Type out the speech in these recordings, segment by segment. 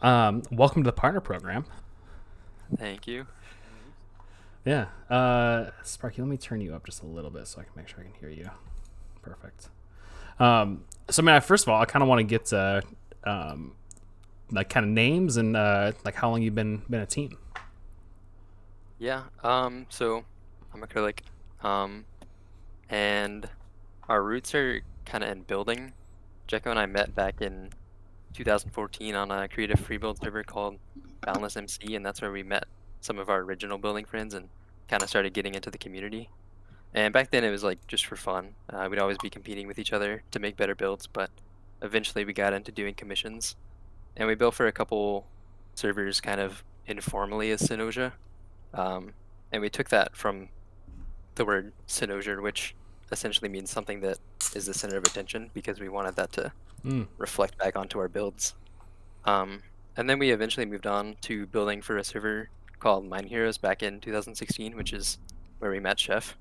Welcome to the partner program. Thank you. Yeah. Sparky, let me turn you up just a little bit so I can make sure I can hear you. Perfect. So, man, first of all, I kind of want to get like kind of names and like how long you've been a team. Yeah. So I'm acrylic. Um, and our roots are kind of in building. Jekko and I met back in 2014 on a creative free build server called Boundless MC, and that's where we met some of our original building friends and kind of started getting into the community. And back then it was like just for fun. We'd always be competing with each other to make better builds, but eventually we got into doing commissions, and we built for a couple servers kind of informally as Cynosia. Um, and we took that from the word Cynosia, which essentially means something that is the center of attention, because we wanted that to Mm. reflect back onto our builds. Um, and then we eventually moved on to building for a server called Mine Heroes back in 2016, which is where we met Chef.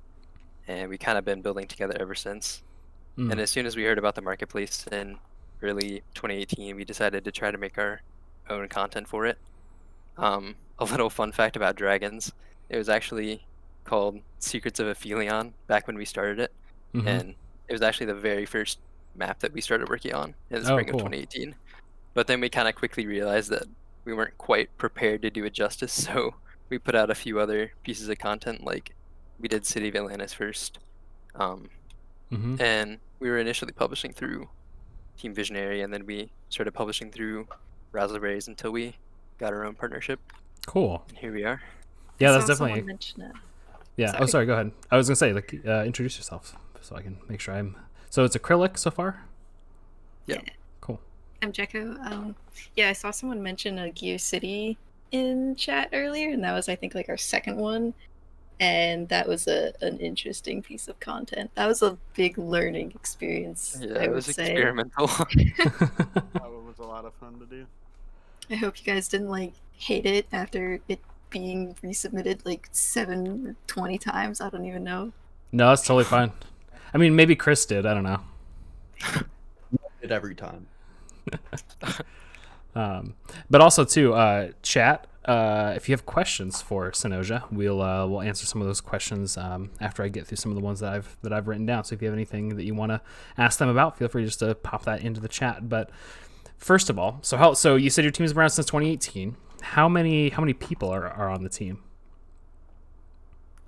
And we kind of been building together ever since. Mm. And as soon as we heard about the marketplace in early 2018, we decided to try to make our own content for it. A little fun fact about dragons: it was actually called Secrets of Aphelion back when we started it, Mm-hmm. and it was actually the very first map that we started working on in the Oh, spring of cool. 2018. But then we kind of quickly realized that we weren't quite prepared to do it justice, so we put out a few other pieces of content, like we did City of Atlantis first, um, Mm-hmm. and we were initially publishing through Team Visionary, and then we started publishing through Raspberries until we got our own partnership, Cool. and here we are. I Yeah, that's saw someone definitely. mention it. Yeah. Oh, Sorry. sorry. Go ahead. I was gonna say, like, introduce yourself so I can make sure I'm. So it's acrylic so far. Yeah. Cool. I'm Jekko. Yeah, I saw someone mention a Gear City in chat earlier, and that was, I think, like our second one. And that was an interesting piece of content. That was a big learning experience, Yeah, I it would was say. experimental. That one was a lot of fun to do. I hope you guys didn't like hate it after it being resubmitted like 20 times. I don't even know. No, that's totally fine. I mean, maybe Chris did. I don't know. It every time. But also too, chat. If you have questions for Cynosia, we'll answer some of those questions after I get through some of the ones that I've written down. So if you have anything that you want to ask them about, feel free just to pop that into the chat. But first of all, so you said your team's been around since 2018. How many people are on the team?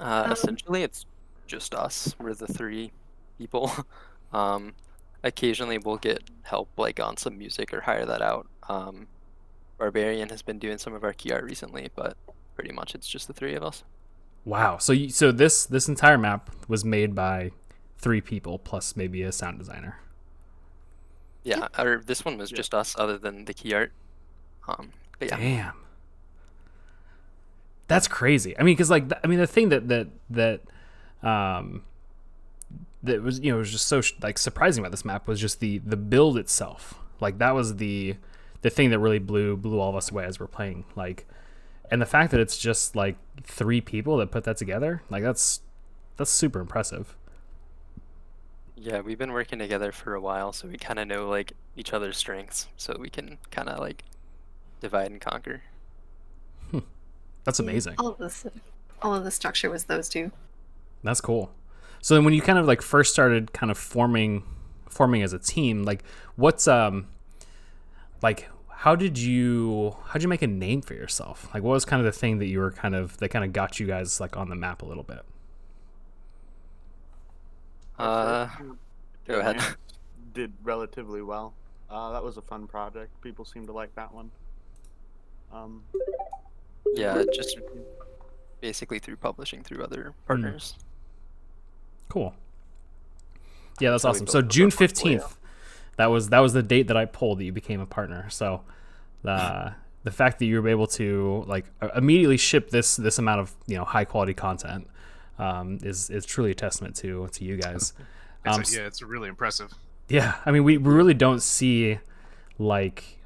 Essentially, it's just us. We're the three people. Um, Occasionally we'll get help like on some music or hire that out. Barbarian has been doing some of our key art recently, but pretty much it's just the three of us. Wow. So this entire map was made by 3 people plus maybe a sound designer. Yeah, this one was just us, other than the key art. But yeah. Damn. That's crazy. I mean, because like, I mean, the thing um, that was was just so like surprising about this map was just the build itself. Like that was the thing that really blew all of us away as we're playing. Like, and the fact that it's just like 3 people that put that together, like that's super impressive. Yeah, we've been working together for a while, so we kind of know like each other's strengths, so we can kind of like divide and conquer. That's amazing. All of the structure was those two. That's cool. So then when you kind of like first started kind of forming as a team, like what's like how'd you make a name for yourself? Like what was kind of the thing that you were that kind of got you guys like on the map a little bit? Go ahead. Did relatively well. That was a fun project. People seem to like that one. Yeah, just basically through publishing through other partners. Cool. Yeah, that's So we awesome. built So up our June portfolio. 15th, that was the date that I pulled that you became a partner. So the fact that you were able to like immediately ship this amount of high quality content is truly a testament to you guys. It's really impressive. Yeah, I mean we really don't see like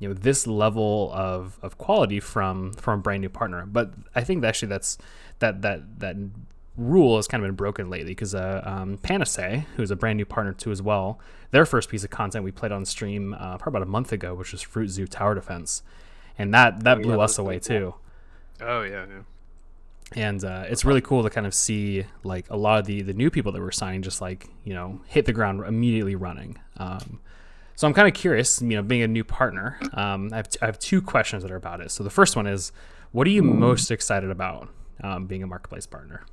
this level of quality from a brand new partner, but I think actually that rule has kind of been broken lately because Panacea, who's a brand new partner too as well, their first piece of content we played on stream probably about a month ago, which was Fruit Zoo Tower Defense, and that blew us away too. Oh yeah. And it's really cool to kind of see like a lot of the new people that we're signing just like, hit the ground immediately running. So I'm kind of curious, being a new partner, I have two questions that are about it. So the first one is, what are you most excited about being a marketplace partner?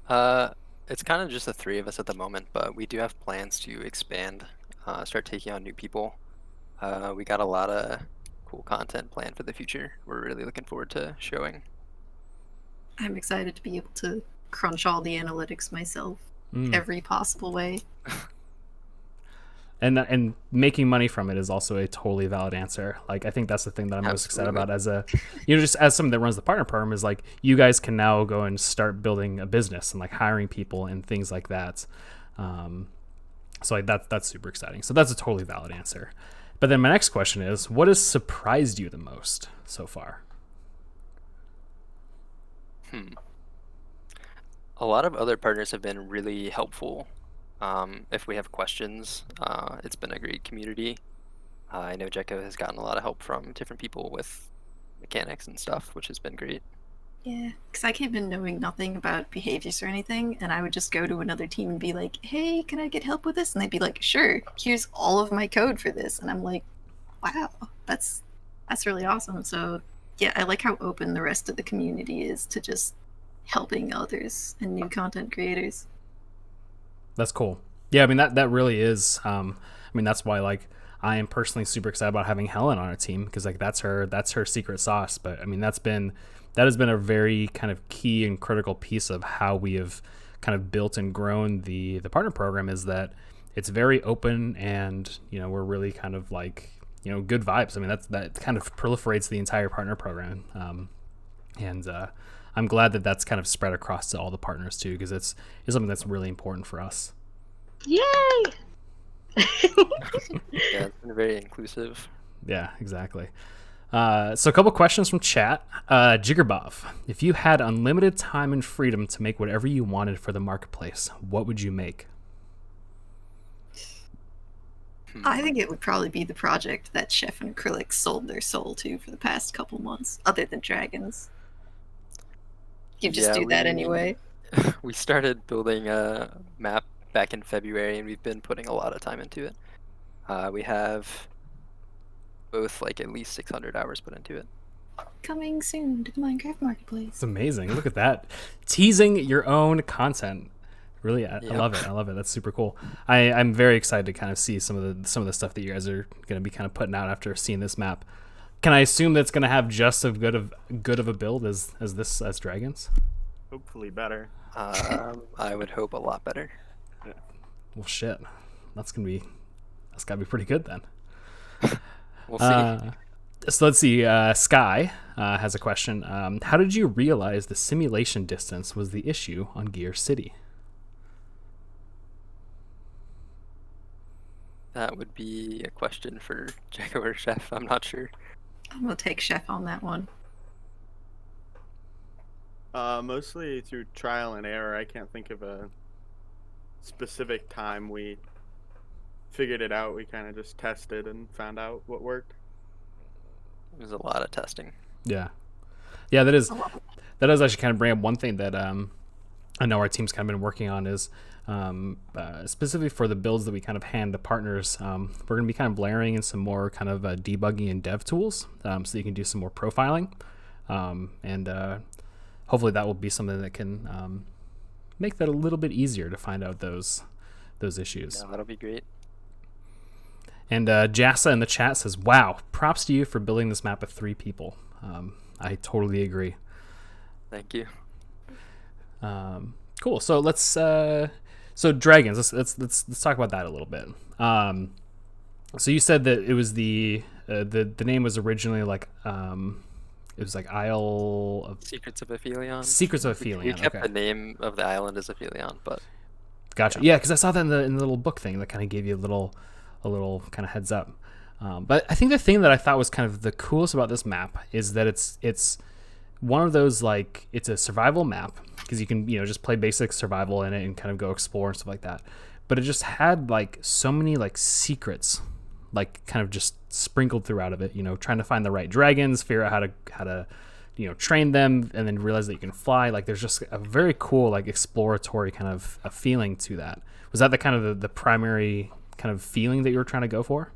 It's kind of just the three of us at the moment, but we do have plans to expand, start taking on new people. We got a lot of cool content planned for the future. We're really looking forward to showing. I'm excited to be able to crunch all the analytics myself, every possible way. And making money from it is also a totally valid answer. Like, I think that's the thing that I'm most excited about as just as someone that runs the partner program is like, you guys can now go and start building a business and like hiring people and things like that. So like that's super exciting. So that's a totally valid answer. But then my next question is, what has surprised you the most so far? A lot of other partners have been really helpful. If we have questions, it's been a great community. I know Jekko has gotten a lot of help from different people with mechanics and stuff, which has been great. Yeah, because I came in knowing nothing about behaviors or anything, and I would just go to another team and be like, hey, can I get help with this? And they'd be like, sure, here's all of my code for this. And I'm like, wow, that's really awesome. So yeah, I like how open the rest of the community is to just helping others and new content creators. That's cool. Yeah, I mean that really is. That's why like I am personally super excited about having Helen on our team because like that's her secret sauce. But I mean that has been a very kind of key and critical piece of how we have kind of built and grown the partner program is that it's very open and we're really kind of like good vibes. I mean that kind of proliferates the entire partner program. And I'm glad that that's kind of spread across to all the partners too, because it's something that's really important for us. Yay! Yeah, it's been very inclusive. Yeah, exactly. So a couple questions from chat. Jiggerbov, if you had unlimited time and freedom to make whatever you wanted for the marketplace, what would you make? I think it would probably be the project that Chef and Acrylic sold their soul to for the past couple months, other than dragons. You just do that anyway. We started building a map back in February, and we've been putting a lot of time into it. We have both like at least 600 hours put into it. Coming soon to the Minecraft Marketplace. It's amazing. Look at that. Teasing your own content. Really, I love it. I love it. That's super cool. I'm very excited to kind of see some of the stuff that you guys are going to be kind of putting out after seeing this map. Can I assume that's going to have just as good of a build as dragons? Hopefully better. I would hope a lot better. Yeah. Well, shit. That's got to be pretty good then. We'll see. So let's see. Sky has a question. How did you realize the simulation distance was the issue on Gear City? That would be a question for Jekko or Chef. I'm not sure. I'm gonna take Chef on that one. Mostly through trial and error. I can't think of a specific time we figured it out. We kind of just tested and found out what worked. It was a lot of testing. Yeah, that does actually kind of bring up one thing that I know our team's kind of been working on is specifically for the builds that we kind of hand to partners. We're going to be kind of layering in some more kind of debugging and dev tools so you can do some more profiling. And hopefully that will be something that can make that a little bit easier to find out those issues. Yeah, that'll be great. And Jassa in the chat says, wow, props to you for building this map with 3 people. I totally agree. Thank you. Cool. So let's so dragons. Let's talk about that a little bit. So you said that it was the name was originally like it was like Isle of Secrets of Aphelion. Secrets of Aphelion. We kept okay. the name of the island as Aphelion, but gotcha. Yeah, because I saw that in the little book thing that kind of gave you a little kind of heads up. But I think the thing that I thought was kind of the coolest about this map is that it's one of those, like, it's a survival map because you can, just play basic survival in it and kind of go explore and stuff like that. But it just had like so many like secrets, like kind of just sprinkled throughout of it. Trying to find the right dragons, figure out how to train them, and then realize that you can fly. Like there's just a very cool like exploratory kind of a feeling to that. Was that the kind of the primary kind of feeling that you were trying to go for?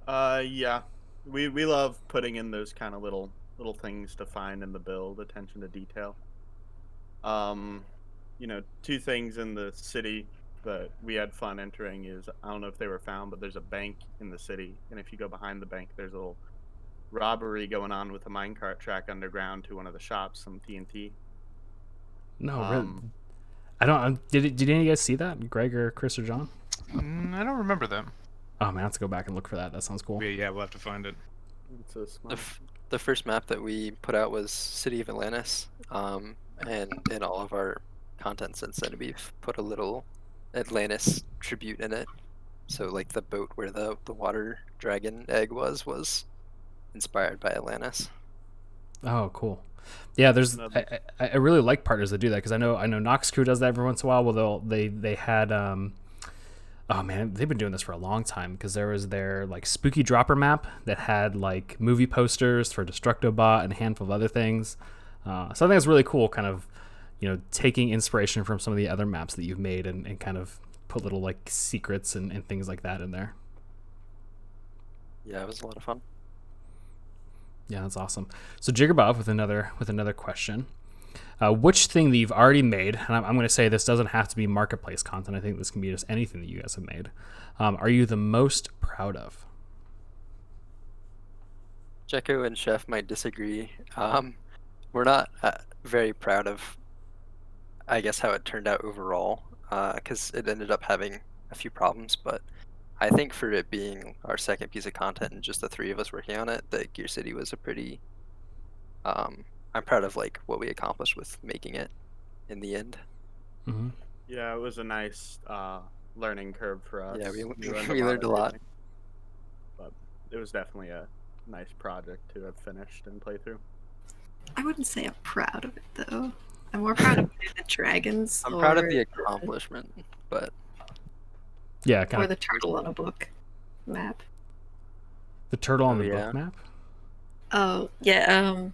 Yeah, we love putting in those kind of little things to find in the build, attention to detail. Two things in the city that we had fun entering is, I don't know if they were found, but there's a bank in the city, and if you go behind the bank, there's a little robbery going on with a minecart track underground to one of the shops, some TNT. No, really. I don't. Did any of you guys see that, Greg or Chris or John? I don't remember them. Oh man, I have to go back and look for that. That sounds cool. Yeah, we'll have to find it. It's a smart. The first map that we put out was City of Atlantis, and in all of our content since then, we've put a little Atlantis tribute in it. So like the boat where the water dragon egg was inspired by Atlantis. Oh, cool. Yeah, there's. I really like partners that do that because I know Nox Crew does that every once in a while. Well, they had. Oh man, they've been doing this for a long time because there was their like spooky dropper map that had like movie posters for Destructobot and a handful of other things. So I think it's really cool, kind of, taking inspiration from some of the other maps that you've made and kind of put little like secrets and things like that in there. Yeah, it was a lot of fun. Yeah, that's awesome. So Jiggerbob with another question. Which thing that you've already made, and I'm going to say this doesn't have to be marketplace content. I think this can be just anything that you guys have made. Are you the most proud of? Jekko and Chef might disagree. We're not very proud of, I guess, how it turned out overall, because it ended up having a few problems. But I think for it being our second piece of content and just the three of us working on it, that Gear City was a pretty. I'm proud of like what we accomplished with making it in the end. Mm-hmm. Yeah, it was a nice learning curve for us. Yeah, we learned a lot. But it was definitely a nice project to have finished and play through. I wouldn't say I'm proud of it though. I'm more proud of the dragons. I'm proud of the accomplishment, but yeah, or the turtle on a book map. The turtle on the book map. Oh yeah,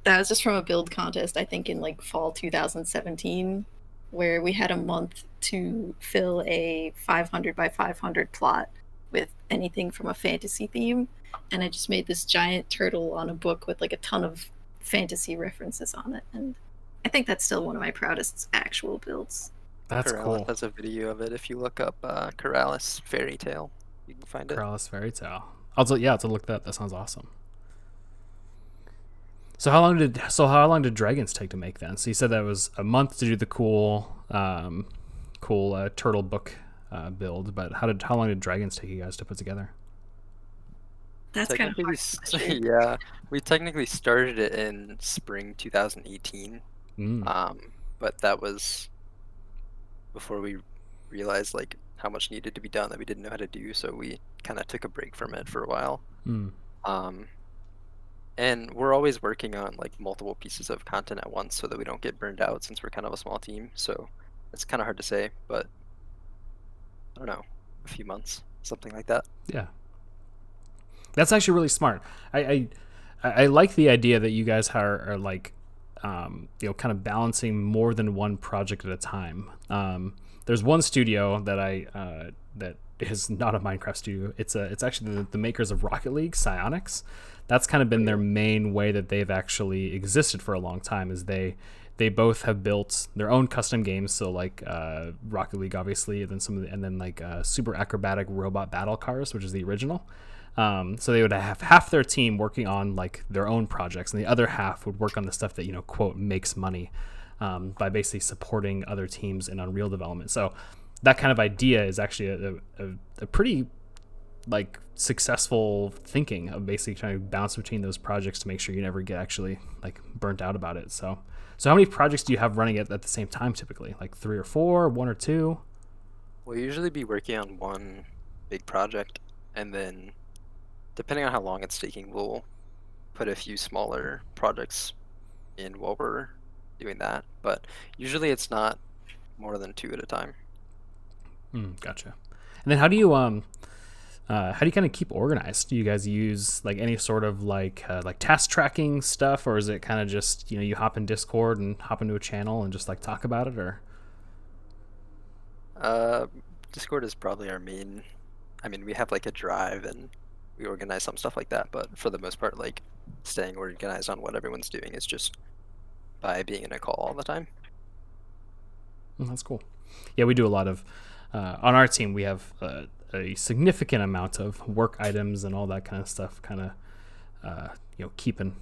that was just from a build contest, I think in like fall 2017, where we had a month to fill a 500 by 500 plot with anything from a fantasy theme, and I just made this giant turtle on a book with like a ton of fantasy references on it, and I think that's still one of my proudest actual builds. That's Corrales cool. has a video of it. If you look up Corrales Fairy Tale, you can find it. Corrales Fairy Tale. I'll to look that up. That sounds awesome. So how long did Dragons take to make then? So you said that was a month to do the cool turtle book build, but how long did Dragons take you guys to put together? That's kind of hard. Yeah, we technically started it in spring 2018, but that was before we realized like how much needed to be done that we didn't know how to do, so we kind of took a break from it for a while. And we're always working on like multiple pieces of content at once so that we don't get burned out since we're kind of a small team. So it's kind of hard to say, but I don't know, a few months, something like that. Yeah. That's actually really smart. I like the idea that you guys are like, kind of balancing more than one project at a time. There's one studio that that is not a Minecraft studio. It's actually the makers of Rocket League, Psyonix. That's kind of been their main way that they've actually existed for a long time. Is they both have built their own custom games. So like Rocket League, obviously, and then like Super Acrobatic Robot Battle Cars, which is the original. So they would have half their team working on like their own projects, and the other half would work on the stuff that quote makes money by basically supporting other teams in Unreal development. So that kind of idea is actually a pretty like successful thinking of basically trying to bounce between those projects to make sure you never get actually like burnt out about it. So how many projects do you have running at the same time typically? Like 3 or 4, 1 or 2? We'll usually be working on one big project, and then depending on how long it's taking, we'll quite a few smaller projects in while we're doing that, but usually it's not more than 2 at a time. Gotcha. And then how do you kind of keep organized? Do you guys use like any sort of like task tracking stuff, or is it kind of just you hop in Discord and hop into a channel and just like talk about it, or? Discord is probably our main. I mean, we have like a drive and we organize some stuff like that, but for the most part, like staying organized on what everyone's doing is just by being in a call all the time. That's cool. Yeah, we do a lot of on our team. We have a significant amount of work items and all that kind of stuff, kind of keeping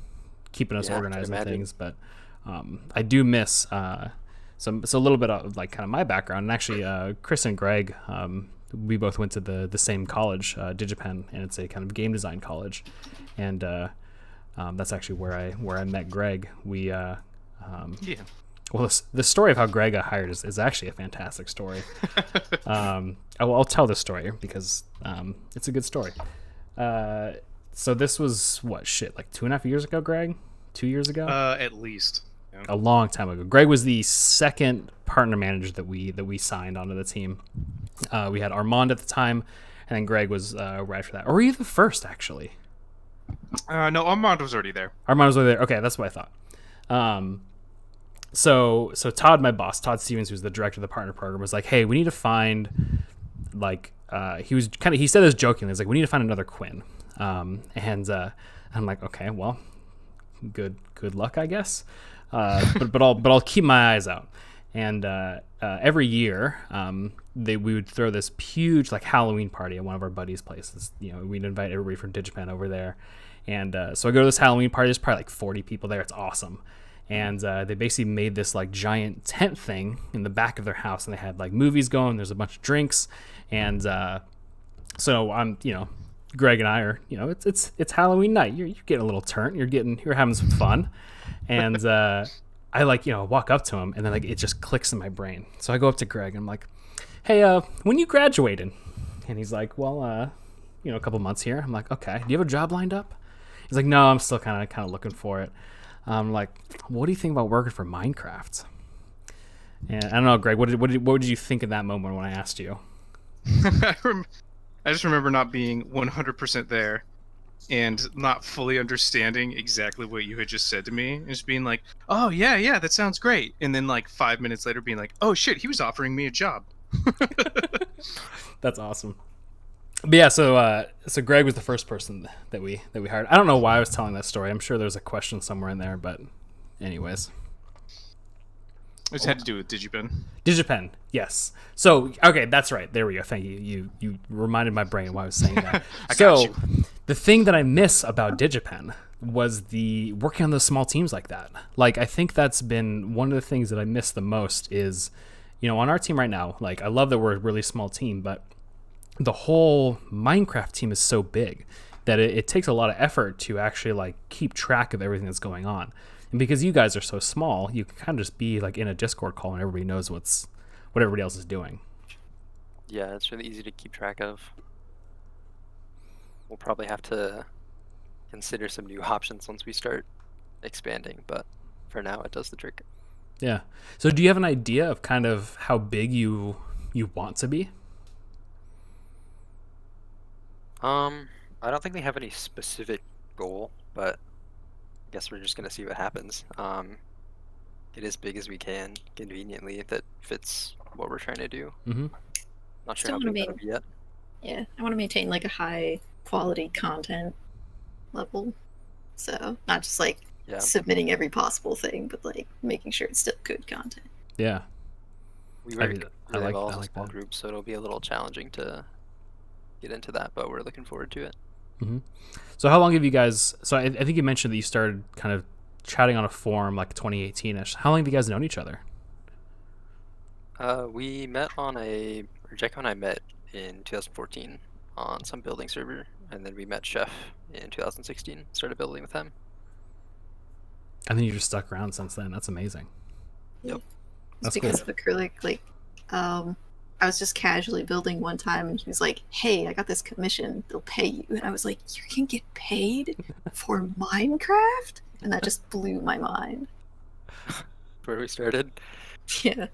us organized and things. But I do miss so a little bit of like kind of my background. And actually, Chris and Greg, we both went to the same college, Digipen, and it's a kind of game design college. And that's actually where I met Greg. We well, the story of how Greg got hired is actually a fantastic story. I'll tell this story because it's a good story. So this was like 2.5 years ago, Greg? 2 years ago? At least. Yeah. A long time ago. Greg was the second partner manager that we signed onto the team. We had Armand at the time, and then Greg was right after that. Or were you the first, actually? No, Armand was already there. Armand was already there. Okay, that's what I thought. So Todd, my boss, Todd Stevens, who's the director of the partner program, was like, "Hey, we need to find he said this jokingly. He's like, "We need to find another Quinn." And I'm like, "Okay, well, good luck, I guess." But I'll keep my eyes out. And every year, we would throw this huge like Halloween party at one of our buddies' places. We'd invite everybody from Digipen over there. And so I go to this Halloween party. There's probably like 40 people there. It's awesome. And they basically made this like giant tent thing in the back of their house, and they had like movies going. There's a bunch of drinks, and so I'm, Greg and I are, it's Halloween night. You're getting a little turnt. You're having some fun, and I walk up to him, and then like it just clicks in my brain. So I go up to Greg, and I'm like, "Hey, when you graduated?" And he's like, "Well, a couple months here." I'm like, "Okay, do you have a job lined up?" He's like, "No, I'm still kind of looking for it." I'm like, "What do you think about working for Minecraft?" And I don't know, Greg, what did you think in that moment when I asked you? I just remember not being 100% there and not fully understanding exactly what you had just said to me. And just being like, "Oh, yeah, that sounds great." And then like 5 minutes later being like, "Oh, shit, he was offering me a job." That's awesome. But yeah, so Greg was the first person that we hired. I don't know why I was telling that story. I'm sure there's a question somewhere in there, but anyways. It just had to do with Digipen. Digipen, yes. So, okay, that's right. There we go. Thank you. You reminded my brain why I was saying that. Got you. The thing that I miss about Digipen was the working on those small teams like that. Like, I think that's been one of the things that I miss the most is, on our team right now, like, I love that we're a really small team, but the whole Minecraft team is so big that it takes a lot of effort to actually like keep track of everything that's going on. And because you guys are so small, you can kind of just be like in a Discord call and everybody knows what everybody else is doing. Yeah, it's really easy to keep track of. We'll probably have to consider some new options once we start expanding, but for now it does the trick. Yeah. So do you have an idea of kind of how big you want to be? I don't think we have any specific goal, but I guess we're just gonna see what happens. Get as big as we can, conveniently, if that fits what we're trying to do. Mm-hmm. Not sure how big that'll be yet. Yeah, I want to maintain like a high quality content level, so not just like submitting every possible thing, but like making sure it's still good content. Yeah, we work really well as a small group, so it'll be a little challenging to get into that, but we're looking forward to it. Mm-hmm. So how long have you guys, so I think you mentioned that you started kind of chatting on a forum like 2018ish. How long have you guys known each other? We met Jekko and I met in 2014 on some building server, and then we met Chef in 2016, started building with him. And then you just stuck around since then. That's amazing. Yep. It's because of acrylic, like I was just casually building one time, and he was like, "Hey, I got this commission. They'll pay you." And I was like, "You can get paid for Minecraft?" And that just blew my mind. Where we started. Yeah.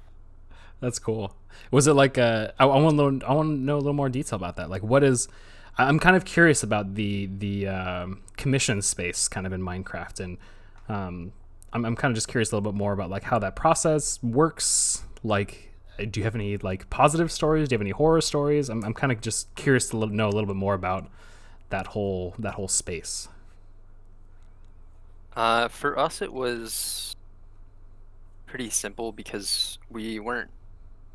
That's cool. Was it like I want to know a little more detail about that. Like, what is? I'm kind of curious about the commission space kind of in Minecraft, and I'm kind of just curious a little bit more about like how that process works. Like, do you have any like positive stories? Do you have any horror stories? I'm kind of just curious to know a little bit more about that whole space. For us, it was pretty simple because we weren't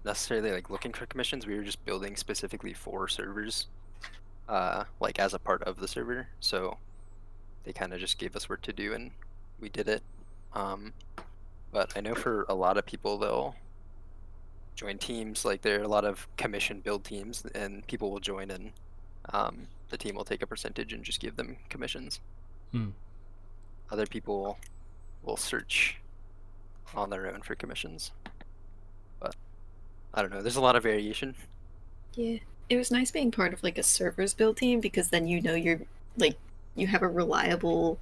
necessarily like looking for commissions. We were just building specifically for servers, like as a part of the server. So they kind of just gave us work to do, and we did it. But I know for a lot of people, they'll join teams. Like there are a lot of commission build teams, and people will join, and the team will take a percentage and just give them commissions. Hmm. Other people will search on their own for commissions. But I don't know. There's a lot of variation. Yeah. It was nice being part of like a servers build team, because then you're like, you have a reliable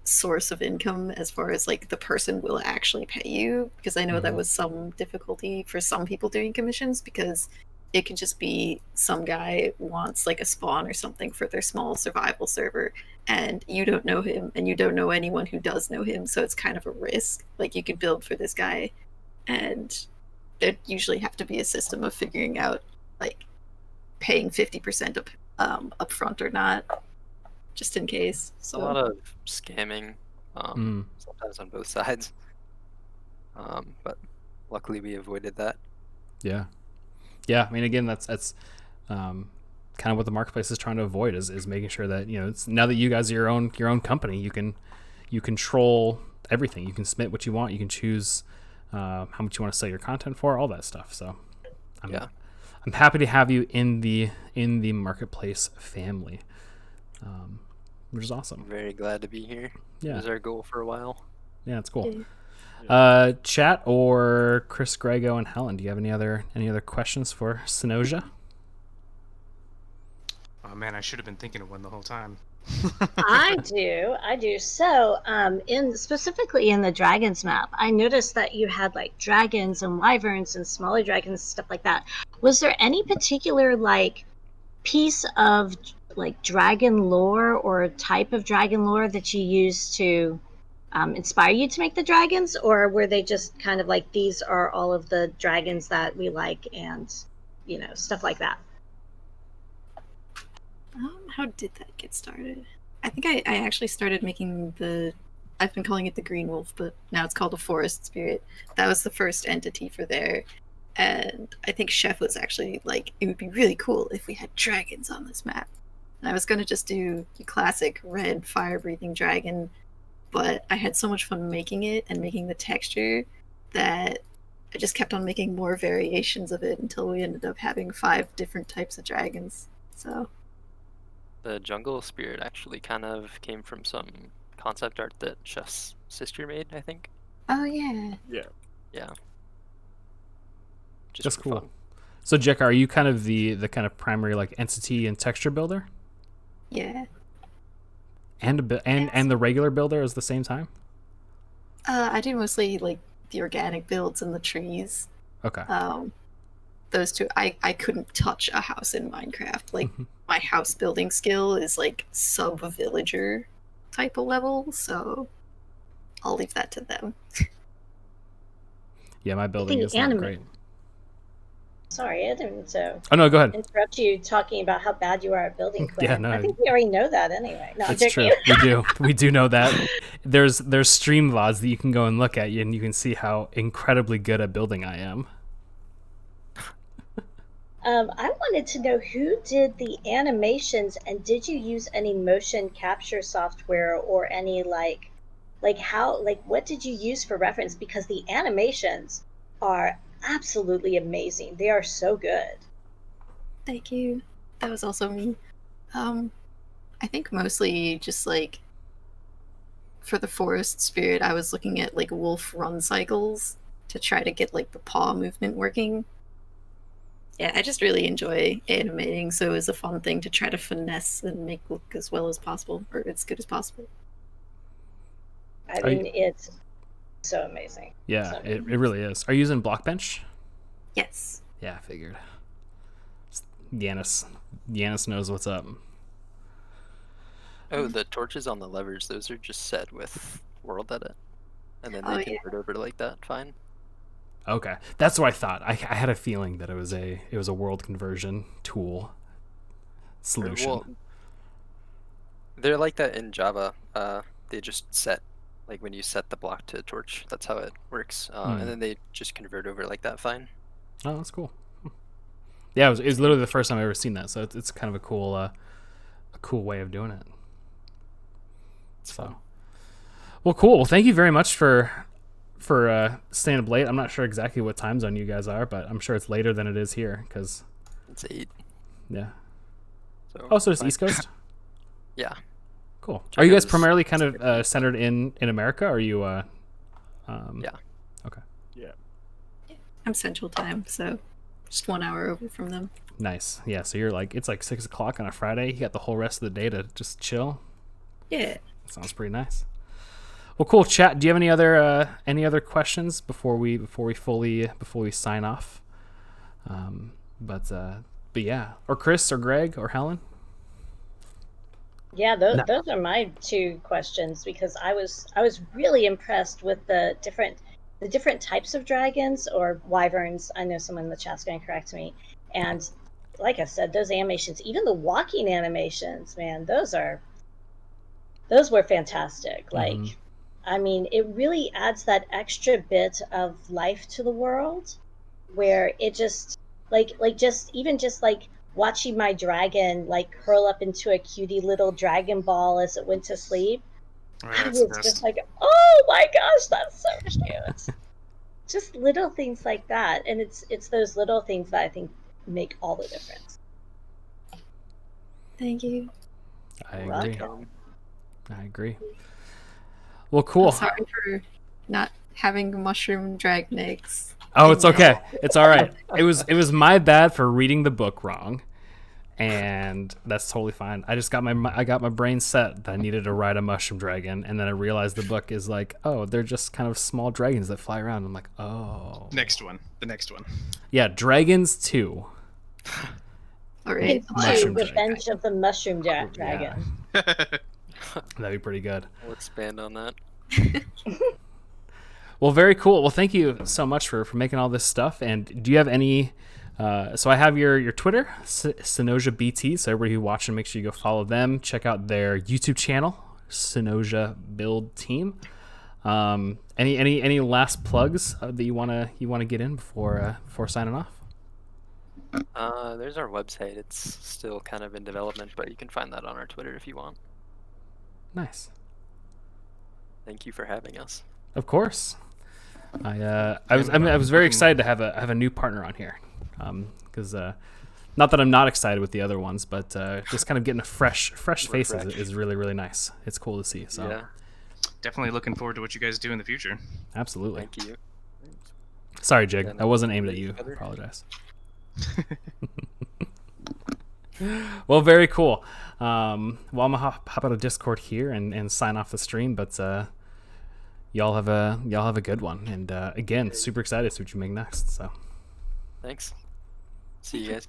source of income as far as like the person will actually pay you, because I know that Mhm. was some difficulty for some people doing commissions, because it could just be some guy wants like a spawn or something for their small survival server, and you don't know him and you don't know anyone who does know him, so it's kind of a risk. Like you could build for this guy, and there'd usually have to be a system of figuring out like paying 50% up front or not, just in case. A So lot of scamming, Mm. sometimes on both sides. But luckily we avoided that. Yeah. I mean, again, that's kind of what the marketplace is trying to avoid is making sure that it's now that you guys are your own company, you control everything. You can submit what you want. You can choose how much you want to sell your content for, all that stuff. So, I'm happy to have you in the marketplace family, which is awesome. I'm very glad to be here. Yeah. It was our goal for a while. Yeah, it's cool. yeah. Chat or Chris, Grego, and Helen, do you have any other questions for Cynosia? Oh man, I should have been thinking of one the whole time. I do. So, specifically in the dragons map, I noticed that you had like dragons and wyverns and smaller dragons, stuff like that. Was there any particular like piece of like dragon lore or type of dragon lore that you used to inspire you to make the dragons, or were they just kind of like these are all of the dragons that we like, and stuff like that? How did that get started? I think I actually started making I've been calling it the Green Wolf, but now it's called a Forest Spirit. That was the first entity for there. And I think Chef was actually like, it would be really cool if we had dragons on this map. And I was going to just do the classic red fire-breathing dragon, but I had so much fun making it and making the texture that I just kept on making more variations of it until we ended up having 5 different types of dragons. So The jungle spirit actually kind of came from some concept art that Chef's sister made, I think. oh yeah. Yeah. Just That's for cool. fun. So, Jack, are you kind of the kind of primary like entity and texture builder, Yeah. and the regular builder at the same time? I do mostly like the organic builds and the trees. Okay. Those two, I couldn't touch a house in Minecraft. Like my house building skill is like sub villager type of level, so I'll leave that to them. Yeah, my building is not great. Sorry, I didn't mean to Oh no, go ahead. interrupt you talking about how bad you are at building. Quinn. Yeah, no, I think we already know that anyway. No, I'm It's true. joking. We do know that. There's stream VODs that you can go and look at, and you can see how incredibly good at building I am. I wanted to know who did the animations, and did you use any motion capture software or any like how what did you use for reference? Because the animations are absolutely amazing. They are so good. Thank you. That was also me. I think mostly just like for the forest spirit, I was looking at like wolf run cycles to try to get like the paw movement working. Yeah, I just really enjoy animating, so it was a fun thing to try to finesse and make look as well as possible, or as good as possible. I mean, it's so amazing. Yeah, So it really is. Are you using Blockbench? Yes. Yeah, I figured. Yanis knows what's up. Oh, the torches on the levers, those are just set with world edit. And then Oh, they yeah. convert over like that, fine. Okay, that's what I thought. I had a feeling that it was a world conversion tool solution. Well, they're like that in Java. They just set, like when you set the block to torch, that's how it works. And then they just convert over like that, fine. Oh, that's cool. Yeah, it was literally the first time I've ever seen that, so it's kind of a cool way of doing it. So, well, cool. Well, thank you very much for staying up late. I'm not sure exactly what time zone you guys are, but I'm sure it's later than it is here because It's 8. yeah. So Oh, so it's fine. East Coast. Yeah. Cool. Are you guys Chicago's primarily kind of centered in America? Or are you? Yeah. Okay. Yeah. I'm Central Time, so just 1 hour over from them. Nice. Yeah. So you're like, it's like 6 o'clock on a Friday. You got the whole rest of the day to just chill. Yeah. Sounds pretty nice. Well, cool. Chat. Do you have any other questions before we sign off? But yeah. Or Chris or Greg or Helen. yeah, those are my 2 questions because I was really impressed with the different types of dragons or wyverns. I know someone in the chat's going to correct me. And like I said, those animations, even the walking animations, man, those were fantastic. Like, I mean, it really adds that extra bit of life to the world where it just like watching my dragon like curl up into a cutie little dragon ball as it went to sleep. I was just like, oh my gosh, that's so cute. Just little things like that, and it's those little things that I think make all the difference. Thank you. I agree. Welcome. I agree. Well, cool. I'm sorry for not having mushroom dragon eggs. Oh, it's okay. It's all right. It was my bad for reading the book wrong, and that's totally fine. I just got my brain set that I needed to ride a mushroom dragon, and then I realized the book is like, oh, they're just kind of small dragons that fly around. I'm like, oh. The next one. Yeah, Dragons 2. All right. Mushroom Revenge of the Mushroom Dragon. That'd be pretty good. We'll expand on that. Well, very cool. Well, thank you so much for making all this stuff. And do you have any? So I have your Twitter, Cynosia BT. So everybody who's watching, make sure you go follow them. Check out their YouTube channel, Cynosia Build Team. Any last plugs that you wanna get in before signing off? There's our website. It's still kind of in development, but you can find that on our Twitter if you want. Nice. Thank you for having us. Of course. I was very excited to have a new partner on here, because not that I'm not excited with the other ones, but just kind of getting a fresh faces is really, really nice. It's cool to see. So Yeah. Definitely looking forward to what you guys do in the future. absolutely. Thank you. Sorry, Jig. Yeah, That wasn't aimed at each you. I other. apologize. Well, very cool. Well, I'm gonna hop out of Discord here and sign off the stream, but y'all have a good one. And again, super excited to see what you make next. So Thanks. See you guys.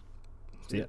see ya.